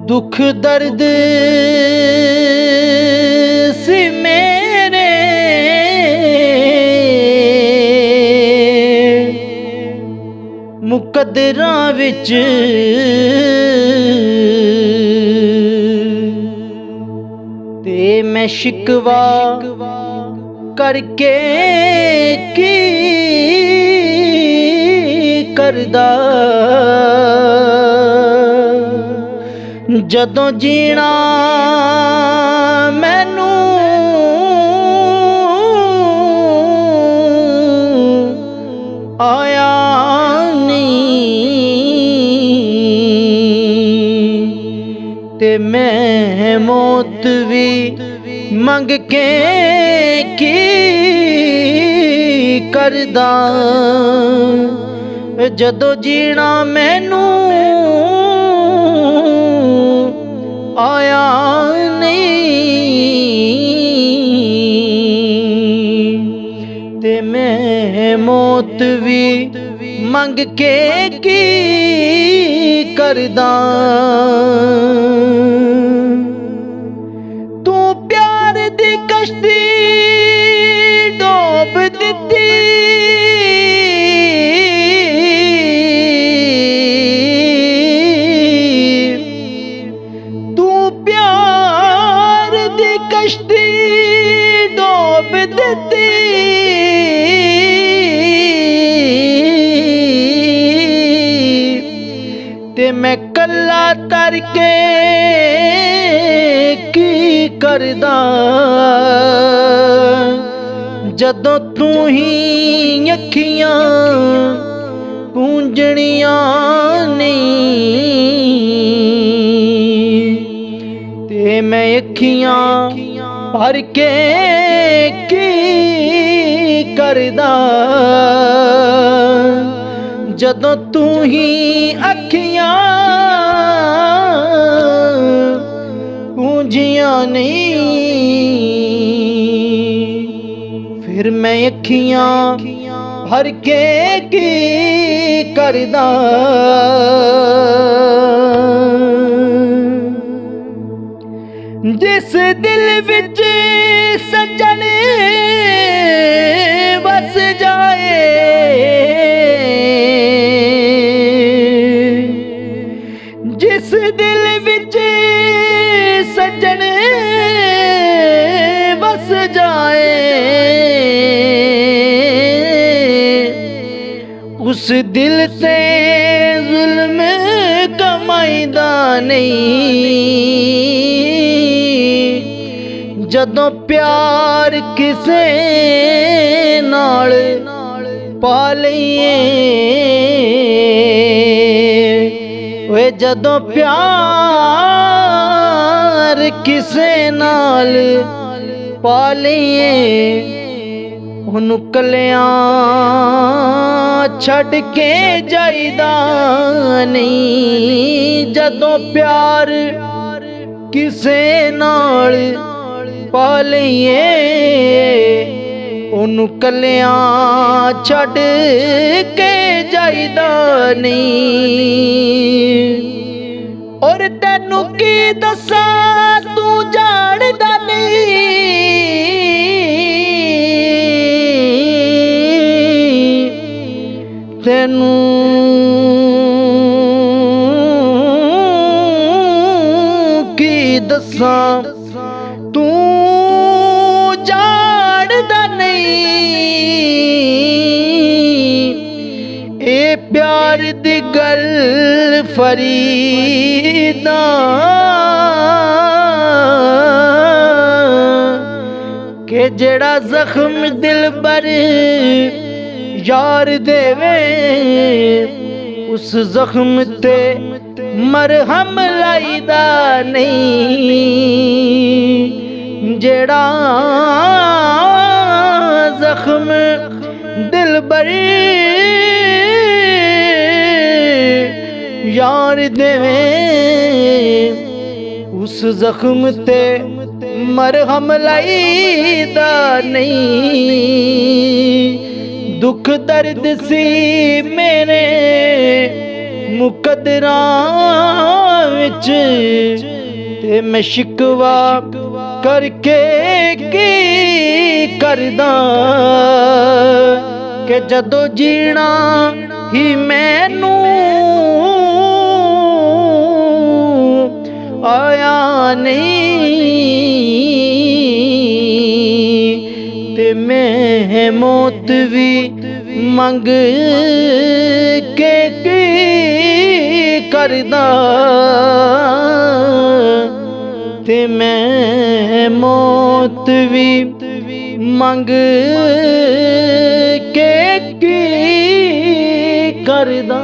दुख दर्द सी मेरे मुकद्दरां विच ते मैं शिकवा करके की करदा जदों जीना मैनू आया नहीं ते मैं मौत भी मंग के की करदा जदों जीना मैनू आया नहीं ते मैं मौत भी मंग के की करदा तू प्यार दी कश्ती डोब दित्ती कश्ती डोब देती ते मैं कल्ला तर के की करदा जदों तू ही अखियां पूंजणियां नहीं ते मैं अखियां भर के की करदा जदों तू ही अखियां पूंजियां नहीं फिर मैं अखियां भर के की करदा जिस दिल विच सजन बस जाए जिस दिल विच सजन बस जाए उस दिल से जुल्म कमाईदा नहीं जदों प्यार किसे नाल पा लईए वे जदों प्यार किसे नाल पा लईए ओनू कलियां छड़ के जाईदा नहीं जदों प्यार किसे नाल पा लईए ओनू कलियां छड़ के जाईदा नहीं और तैनू की दसां तू जाणदा नहीं तैनू की दसां तू जाणदा नहीं ए प्यार दी गल फरीदा के जेड़ा जख्म दिल पर यार देवे उस जख्म ते मरहम लाईदा नहीं जेड़ा जख्म दिल बरी यार देवे उस जख्म ते ਮਰਹਮ ਲਾਈਦਾ ਨਹੀਂ। ਦੁੱਖ ਦਰਦ ਸੀ ਮੇਰੇ ਮੁਕੱਦਰਾਂ ਵਿੱਚ, ਤੇ ਮੈਂ ਸ਼ਿਕਵਾ ਕਰਕੇ ਕੀ ਕਰਦਾ ਕਿ ਜਦੋਂ ਜੀਣਾ ਹੀ ਮੈਨੂੰ ਆਇਆ ਨਹੀਂ, ਤੇ ਮੈਂ ਮੌਤ ਵੀ ਮੰਗ ਕੇ ਕੀ ਕਰਦਾ, ਤੇ ਮੈਂ ਮੌਤ ਵੀ ਮੰਗ ਕੇ ਕੀ ਕਰਦਾ।